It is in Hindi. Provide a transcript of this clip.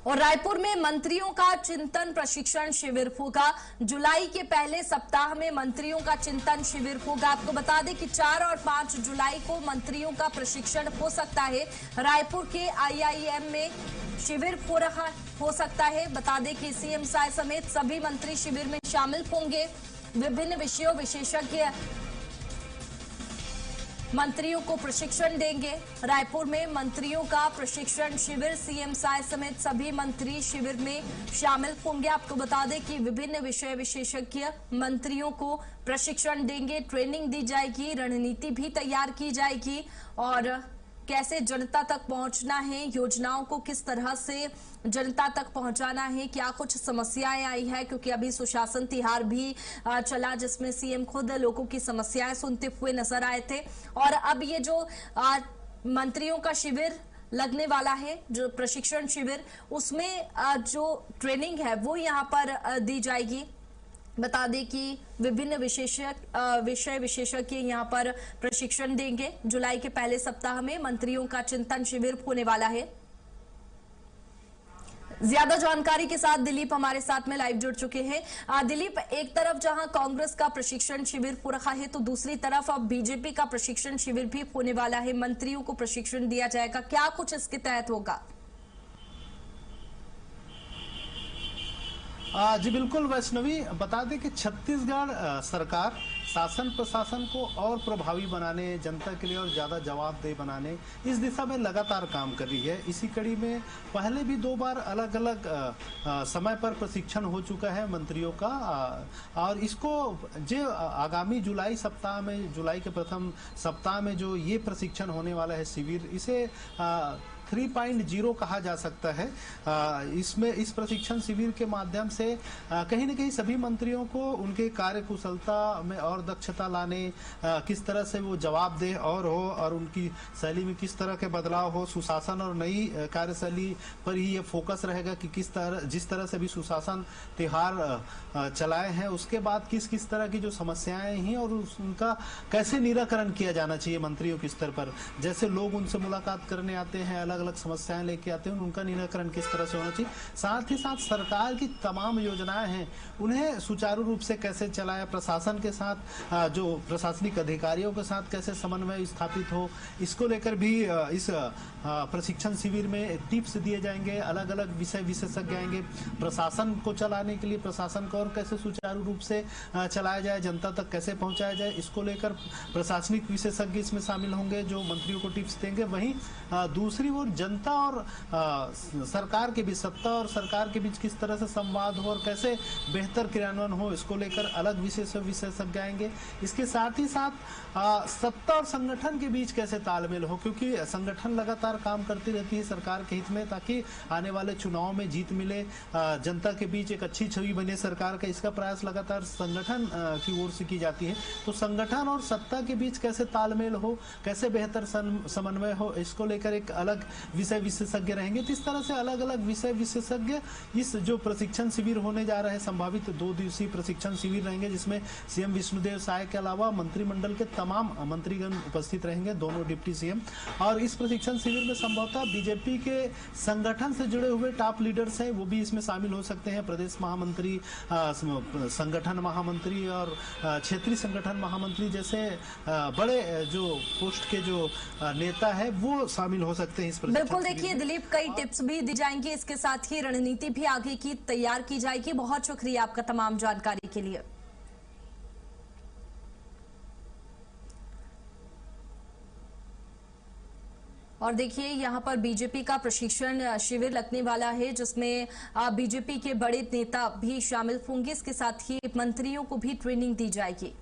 और रायपुर में मंत्रियों का चिंतन प्रशिक्षण शिविर होगा। जुलाई के पहले सप्ताह में मंत्रियों का चिंतन शिविर होगा। आपको बता दें कि 4 और 5 जुलाई को मंत्रियों का प्रशिक्षण हो सकता है। रायपुर के आईआईएम में शिविर हो सकता है। बता दें कि सीएम साय समेत सभी मंत्री शिविर में शामिल होंगे। विभिन्न विषयों विशेषज्ञ मंत्रियों को प्रशिक्षण देंगे। रायपुर में मंत्रियों का प्रशिक्षण शिविर, सीएम साय समेत सभी मंत्री शिविर में शामिल होंगे। आपको बता दें कि विभिन्न विषय विशेषज्ञ मंत्रियों को प्रशिक्षण देंगे, ट्रेनिंग दी जाएगी, रणनीति भी तैयार की जाएगी और कैसे जनता तक पहुंचना है, योजनाओं को किस तरह से जनता तक पहुंचाना है, क्या कुछ समस्याएं आई है, क्योंकि अभी सुशासन तिहार भी चला जिसमें सीएम खुद लोगों की समस्याएं सुनते हुए नजर आए थे। और अब ये जो मंत्रियों का शिविर लगने वाला है, जो प्रशिक्षण शिविर, उसमें जो ट्रेनिंग है वो यहाँ पर दी जाएगी। बता दें कि विभिन्न विषय विशेषज्ञ यहाँ पर प्रशिक्षण देंगे। जुलाई के पहले सप्ताह में मंत्रियों का चिंतन शिविर होने वाला है। ज्यादा जानकारी के साथ दिलीप हमारे साथ में लाइव जुड़ चुके हैं। दिलीप, एक तरफ जहां कांग्रेस का प्रशिक्षण शिविर हो रहा है तो दूसरी तरफ अब बीजेपी का प्रशिक्षण शिविर भी होने वाला है। मंत्रियों को प्रशिक्षण दिया जाएगा, क्या कुछ इसके तहत होगा? जी बिल्कुल वैष्णवी, बता दें कि छत्तीसगढ़ सरकार शासन प्रशासन को और प्रभावी बनाने, जनता के लिए और ज़्यादा जवाबदेह बनाने, इस दिशा में लगातार काम कर रही है। इसी कड़ी में पहले भी 2 बार अलग अलग समय पर प्रशिक्षण हो चुका है मंत्रियों का और इसको जो आगामी जुलाई के प्रथम सप्ताह में जो ये प्रशिक्षण होने वाला है शिविर, इसे 3.0 कहा जा सकता है। इसमें इस प्रशिक्षण शिविर के माध्यम से कहीं न कहीं सभी मंत्रियों को उनके कार्य कुशलता में और दक्षता लाने, किस तरह से वो जवाबदेह और हो और उनकी शैली में किस तरह के बदलाव हो, सुशासन और नई कार्यशैली पर ही ये फोकस रहेगा कि जिस तरह से भी सुशासन त्योहार चलाए हैं उसके बाद किस किस तरह की जो समस्याएं हैं और उनका कैसे निराकरण किया जाना चाहिए मंत्रियों के स्तर पर। जैसे लोग उनसे मुलाकात करने आते हैं, अलग अलग समस्याएं लेके आते हैं, उनका निराकरण किस तरह से होना चाहिए। साथ ही साथ सरकार की तमाम योजनाएं हैं उन्हें सुचारू रूप से कैसे चलाया, प्रशासन के साथ जो प्रशासनिक अधिकारियों के साथ कैसे समन्वय स्थापित हो, इसको लेकर भी इस प्रशिक्षण शिविर में टिप्स दिए जाएंगे। अलग अलग विषय विशेषज्ञ आएंगे प्रशासन को चलाने के लिए, प्रशासन को और कैसे सुचारू रूप से चलाया जाए, जनता तक कैसे पहुंचाया जाए, इसको लेकर प्रशासनिक विशेषज्ञ इसमें शामिल होंगे जो मंत्रियों को टिप्स देंगे। वहीं दूसरी ओर जनता और सरकार के बीच, सत्ता और सरकार के बीच किस तरह से संवाद हो और कैसे बेहतर क्रियान्वयन हो, इसको लेकर अलग विशेषज्ञ आएंगे। इसके साथ ही साथ सत्ता और संगठन के बीच कैसे तालमेल हो, क्योंकि संगठन लगातार काम करती रहती है सरकार के हित में ताकि आने वाले चुनाव में जीत मिले, जनता के बीच एक अच्छी छवि बने सरकार का, इसका प्रयास लगातार संगठन की ओर से की जाती है। तो संगठन और सत्ता के बीच कैसे तालमेल हो, कैसे बेहतर समन्वय हो, इसको लेकर एक अलग विषय विशेषज्ञ रहेंगे। तो इस तरह से अलग अलग विषय विशेषज्ञ इस जो प्रशिक्षण शिविर होने जा रहा है, संभावित 2 दिवसीय प्रशिक्षण शिविर रहेंगे जिसमें सीएम विष्णुदेव साय के अलावा मंत्रिमंडल के तमाम मंत्रीगण उपस्थित रहेंगे, दोनों डिप्टी सीएम। और इस प्रशिक्षण शिविर में संभवतः बीजेपी के संगठन से जुड़े हुए टॉप लीडर्स हैं वो भी इसमें शामिल हो सकते हैं। प्रदेश महामंत्री, संगठन महामंत्री और क्षेत्रीय संगठन महामंत्री जैसे बड़े जो पोस्ट के जो नेता है वो शामिल हो सकते हैं इस प्रशिक्षण। बिल्कुल, देखिए दिलीप, कई टिप्स भी दी जाएंगी, इसके साथ ही रणनीति भी आगे की तैयार की जाएगी। बहुत शुक्रिया आपका तमाम जानकारी के लिए। और देखिए यहाँ पर बीजेपी का प्रशिक्षण शिविर लगने वाला है जिसमें बीजेपी के बड़े नेता भी शामिल होंगे। इसके साथ ही मंत्रियों को भी ट्रेनिंग दी जाएगी।